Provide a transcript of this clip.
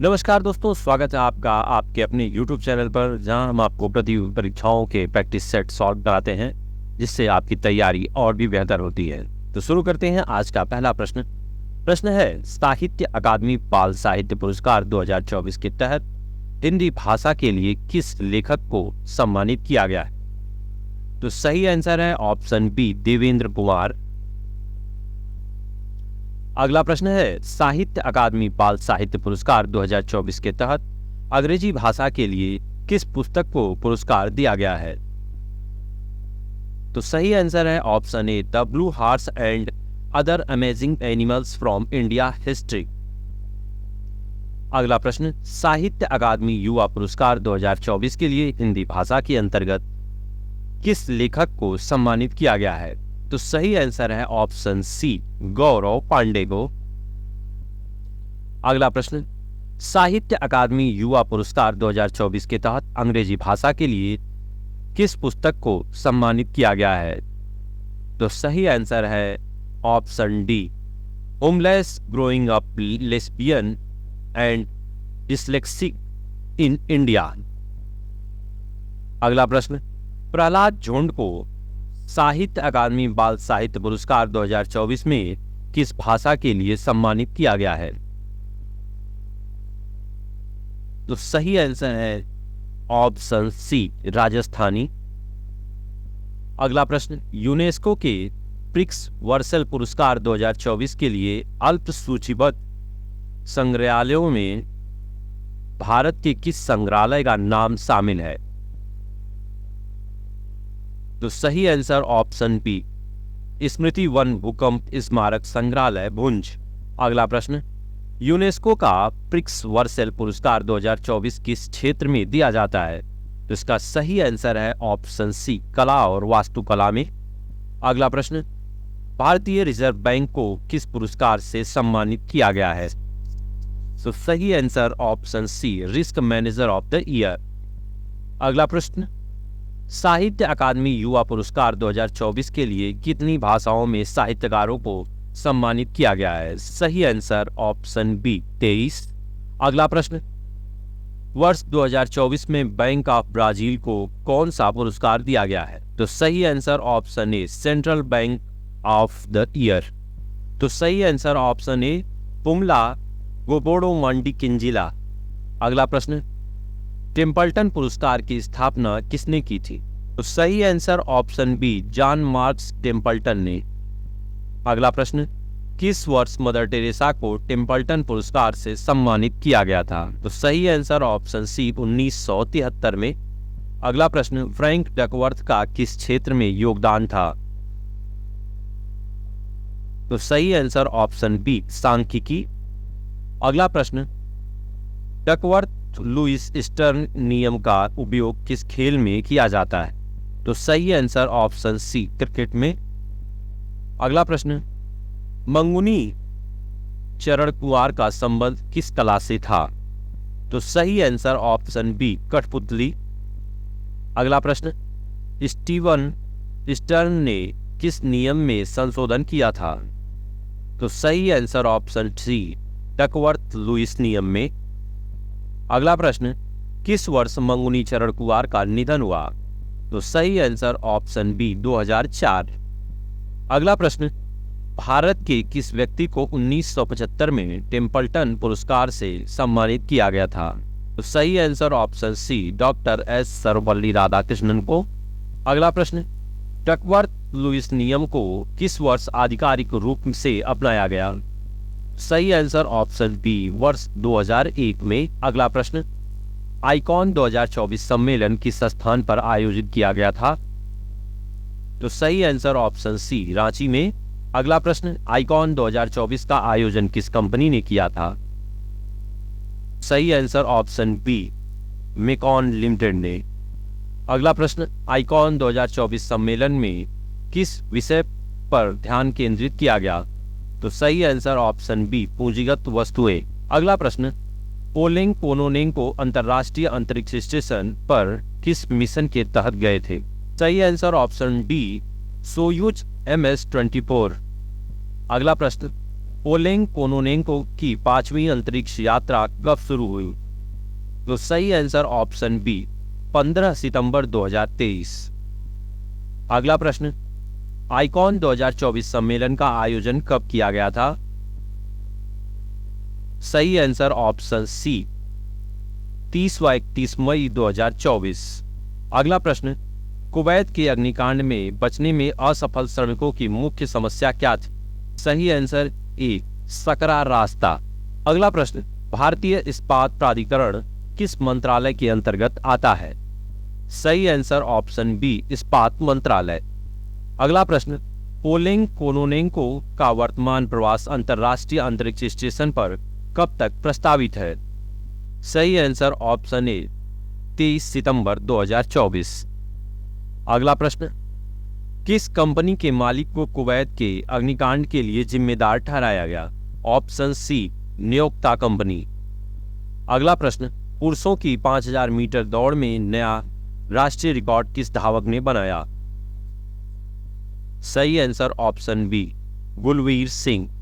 नमस्कार दोस्तों, स्वागत है आपका आपके अपने YouTube चैनल पर, जहां हम आपको प्रतियोगी परीक्षाओं के प्रैक्टिस सेट सॉल्व कराते हैं, जिससे आपकी तैयारी और भी बेहतर होती है। तो शुरू करते हैं आज का पहला प्रश्न। प्रश्न है, साहित्य अकादमी बाल साहित्य पुरस्कार 2024 के तहत हिंदी भाषा के लिए किस लेखक को सम्मानित किया गया है? तो सही आंसर है ऑप्शन बी, देवेंद्र कुमार। अगला प्रश्न है, साहित्य अकादमी बाल साहित्य पुरस्कार 2024 के तहत अंग्रेजी भाषा के लिए किस पुस्तक को पुरस्कार दिया गया है? तो सही आंसर है option A, the blue horse and other amazing animals from India history. अगला प्रश्न, साहित्य अकादमी युवा पुरस्कार 2024 के लिए हिंदी भाषा के अंतर्गत किस लेखक को सम्मानित किया गया है? तो सही आंसर है ऑप्शन सी, गौरव पांडे को। अगला प्रश्न, साहित्य अकादमी युवा पुरस्कार 2024 के तहत अंग्रेजी भाषा के लिए किस पुस्तक को सम्मानित किया गया है? तो सही आंसर है option D, homeless growing up lesbian and dyslexic in India. अगला प्रश्न, प्रहलाद जोंड को साहित्य अकादमी बाल साहित्य पुरस्कार 2024 में किस भाषा के लिए सम्मानित किया गया है? तो सही आंसर है ऑप्शन सी, राजस्थानी। अगला प्रश्न, यूनेस्को के प्रिक्स वर्सेल पुरस्कार 2024 के लिए अल्प सूचीबद्ध संग्रहालयों में भारत के किस संग्रहालय का नाम शामिल है? तो सही आंसर ऑप्शन बी, स्मृति वन भूकंप स्मारक संग्रहालय भुंज। अगला प्रश्न, यूनेस्को का प्रिक्स वर्सेल पुरस्कार 2024 किस क्षेत्र में दिया जाता है? तो इसका सही आंसर है ऑप्शन सी, कला और वास्तुकला में। अगला प्रश्न, भारतीय रिजर्व बैंक को किस पुरस्कार से सम्मानित किया गया है? तो सही answer option C, risk manager of the year. अगला प्रश्न, साहित्य अकादमी युवा पुरस्कार 2024 के लिए कितनी भाषाओं में साहित्यकारों को सम्मानित किया गया है? सही आंसर ऑप्शन बी, 23। अगला प्रश्न, वर्ष 2024 में बैंक ऑफ ब्राजील को कौन सा पुरस्कार दिया गया है? तो सही answer option A, central bank of the year. तो सही आंसर ऑप्शन ए, पुमला गोबोडो मंडी किंजिला। अगला प्रश्न, टेम्पल्टन पुरस्कार की स्थापना किसने की थी? तो सही answer option B, John Marks Templeton ने। अगला प्रश्न, किस वर्ष मदर टेरेसा को टेम्पल्टन पुरस्कार से सम्मानित किया गया था? तो सही आंसर ऑप्शन सी, 1973 में। अगला प्रश्न, फ्रैंक डकवर्थ का किस क्षेत्र में योगदान था? तो सही आंसर ऑप्शन बी, सांख्यिकी। अगला प्रश्न, डकवर्थ लुईस स्टर्न नियम का उपयोग किस खेल में किया जाता है? तो सही आंसर ऑप्शन सी, क्रिकेट में। अगला प्रश्न, मंगुनी चरण कुंवर का संबंध किस कला से था? तो सही आंसर ऑप्शन बी, कठपुतली। अगला प्रश्न, स्टीवन स्टर्न ने किस नियम में संशोधन किया था? तो सही answer option C, Duckworth Lewis नियम में। अगला प्रश्न, किस वर्ष मंगुनी चरण कुंवर का निधन हुआ? तो सही आंसर ऑप्शन बी, 2004। अगला प्रश्न, भारत के किस व्यक्ति को 1975 में टेम्पल्टन पुरस्कार से सम्मानित किया गया था? तो सही answer option C, doctor S Sarvepalli Radhakrishnan को। अगला प्रश्न, डकवर्थ लुईस नियम को किस वर्ष आधिकारिक रूप से अपनाया गया? सही आंसर ऑप्शन बी, वर्ष 2001 में। अगला प्रश्न, आइकॉन 2024 सम्मेलन किस स्थान पर आयोजित किया गया था? तो सही आंसर ऑप्शन सी, रांची में। अगला प्रश्न, आइकॉन 2024 का आयोजन किस कंपनी ने किया था? सही answer option B, MECON limited ने। अगला प्रश्न, आइकॉन 2024 सम्मेलन में किस विषय पर ध्यान केंद्रित किया गया? तो सही आंसर ऑप्शन बी, पूंजीगत वस्तुएं। अगला प्रश्न, पोलिंग पोनोनेंको अंतरराष्ट्रीय अंतरिक्ष स्टेशन पर किस मिशन के तहत गए थे? सही answer option D, Soyuz MS-24। अगला प्रश्न, ओलेग कोनोनेंको की 5वीं अंतरिक्ष यात्रा कब शुरू हुई? तो सही आंसर ऑप्शन बी 15 सितंबर 2023। अगला प्रश्न, आईकॉन 2024 सम्मेलन का आयोजन कब किया गया था? सही आंसर ऑप्शन सी 30 व 31 मई 2024। अगला प्रश्न, कुवैत के अग्निकांड में बचने में असफल श्रमिकों की मुख्य समस्या क्या थी? सही आंसर ए सकरा रास्ता। अगला प्रश्न, भारतीय इस्पात प्राधिकरण किस मंत्रालय के अंतर्गत आता है? सही आंसर ऑप्शन बी इस्पात मंत्रालय। अगला प्रश्न, ओलेग कोनोनेंको का वर्तमान प्रवास अंतर्राष्ट्रीय अंतरिक्ष स्टेशन पर कब तक प्रस्तावित है? सही आंसर ऑप्शन ए 23 सितंबर 2024। अगला प्रश्न, किस कंपनी के मालिक को कुवैत के अग्निकांड के लिए जिम्मेदार ठहराया गया? ऑप्शन सी नियोक्ता कंपनी। अगला प्रश्न, पुरुषों की 5000 मीटर दौड़ में नया राष्ट्रीय रिकॉर्ड किस धावक ने बनाया? सही answer option B Gulveer Singh.